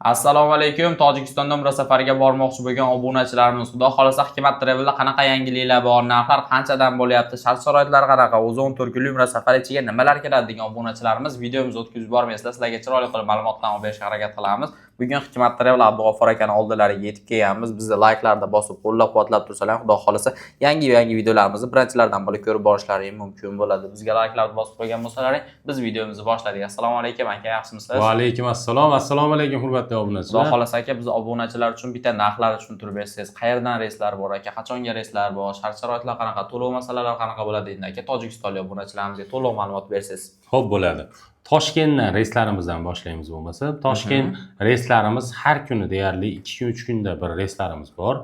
Assalomu alaykum. Tojikistonda umra safariga bormoqchi bo'lgan obunachilarimiz, xudo xolasa Hikmat Travel'da qanaqa yangiliklar bor, narxlar qanchadan bo'lyapti, shart-sharoitlar qanaqa, o'zi 14 kunlik umra safari ichiga nimalar kiradi degan obunachilarimiz videomizni o'tkazib bormaysizlar, sizlarga chiroyli qilib ma'lumotlarni berishga harakat qilamiz. Bugun Hikmat Travel Abdug'ofur akani oldilariga yetib kelganmiz. Bizni like'larda bosib, qo'llab-quvvatlab tursalar, xudo xolasa yangi videolarimizni birinchilardan bo'lib ko'rib borishlaring mumkin bo'ladi. Bizga like'larni bosib qo'ygan bo'lsalaring, biz videomizni boshladik. Assalomu alaykum aka, yaxshimisiz? Va alaykum assalom. Assalomu alaykum hurmatli obunachilar. Xudo xolasa aka, biz obunachilar uchun bitta narxlarni tushuntirib bersangiz, qayerdan reyslar bor aka, qachonga reyslar bor, shart-sharoitlar qanaqa, to'lov masalalari qanaqa bo'ladi endi aka, Tojikistonlik obunachilarimizga to'liq ma'lumot bersangiz. Xo'p bo'ladi. Toshkentdan reyslarimizdan boshlaymiz bo'lmasa. Toshkent reyslarimiz har kuni deyarli 2-3 kunda bir reyslarimiz bor.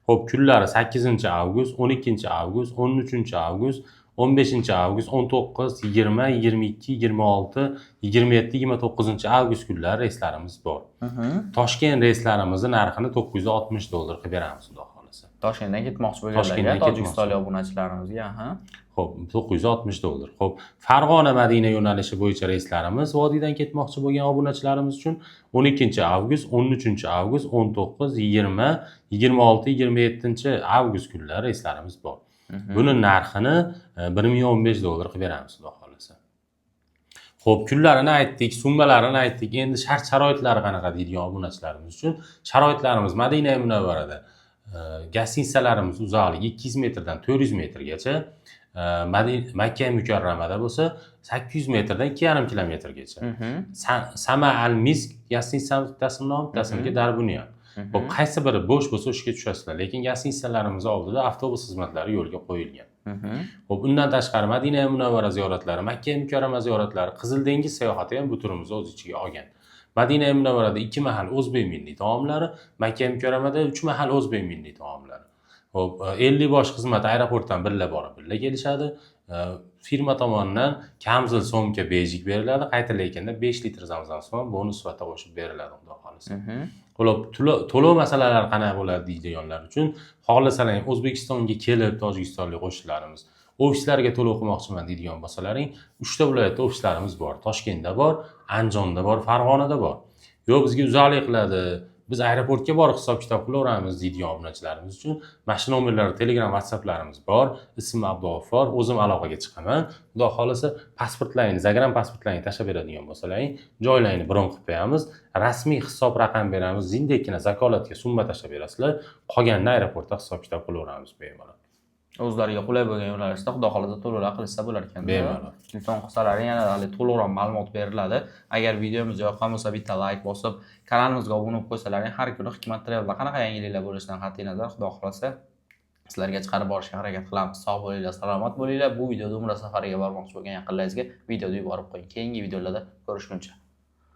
Xo'p, kunlari 8-avgust, 12-avgust, 13-avgust, 15-avgust, 19, 20, 22, 26, 27, 29-avgust kunlari reyslarimiz bor. Toshkent reyslarimizni narxini $960 qilib beramiz, xudo xolasa. Toshkentdan ketmoqchi bo'lganlarga, Tojikistonlik obunachilarimizga, Xo'p, $960. Xo'p, Farg'ona Madina yo'nalishi bo'yicha reyslarimiz vodiydan ketmoqchi bo'lgan obunachilarimiz uchun 12-avgust, 13-avgust, 19, 20, 26, 27-avgust kunlari reyslarimiz bor. Buni narxini $1015 qilib beramiz, xudo xolasa. Xo'p, kunlarini aytdik, summalarini aytdik. Endi shart-sharoitlari qanaqa deydigan obunachilarimiz uchun sharoitlarimiz Madina Munavvarada gostinitsalarimiz uzoqligi 200 metrdan 400 metrgacha, Makka Mukarramada bo'lsa 800 metrdan 2,5 kilometrgacha. Sama al-Misk gostinitsasining nomi bittasiga Darbuniyon. Xo'p, qaysi biri bo'sh bo'lsa o'shga tushasizlar, lekin gostinitsalarimiz oldida avtobus xizmatlari yo'lga qo'yilgan. Xo'p, undan tashqari Madina Munavvara ziyoratlari, Makka Mukarrama ziyoratlari, Qizil dengiz sayohati ham bu turimizni o'z ichiga olgan. Madina Munavvarada 2 mahal o'zbek milliy taomlari, Makka Mukarramada 3 mahal o'zbek milliy taomlari. Xo'p, 50 bosh xizmat aeroportdan birga borib, birga kelishadi. Firma tomonidan kamzil so'mka bejik beriladi, qaytarilganda 5 litr zamzam suvi bonus sifatida qo'shib beriladi, xudo xolasa. Xo'p, to'lov masalalari qanaqa bo'ladi deydiganlar uchun xohlasalar O'zbekistonga kelib tojikistonlik qo'shnilarimiz ofislarga to'lov qilmoqchiman deydigan bo'lsalaring, 3 ta viloyatda ofislarimiz bor. Toshkentda bor, Andijonda bor, Farg'onada bor. Yo'q, bizga uzoqlik qiladi, biz aeroportga borib hisob-kitob qilaveramiz deydigan obunachilarimiz uchun mana nomerlar, Telegram, WhatsApplarimiz bor. Ismim Abdug'ofur, o'zim aloqaga chiqaman. Xudo xolasa pasportlaringiz, zagram pasportlaringizni tashlab beradigan bo'lsalaring, joylarini bron qilib qo'yamiz, rasmiy hisob raqam beramiz, zindekkina zakolatga summa tashlab berasizlar, qolganini aeroportda hisob-kitob qilaveramiz bemalol. O'zlariga qulay bo'lgan yo'nalishda xudo xolasa to'lovlar qilsa bo'lar ekan. Bemalol. Telefon qilsalaring yana to'liqroq ma'lumot beriladi. Agar videomiz yoqqan bo'lsa bitta like bosib, kanalimizga obuna bo'lib qo'ysalaring, har kuni Hikmat Travel'da qanaqa yangiliklar bo'lishidan qat'iy nazar xudo xolasa sizlarga chiqarib borishga harakat qilamiz. Sog' bo'linglar, salomat bo'linglar. Bu videoda umra safariga bormoqchi bo'lgan yaqinlaringizga videoni yuborib qo'ying. Keyingi videolarda ko'rishguncha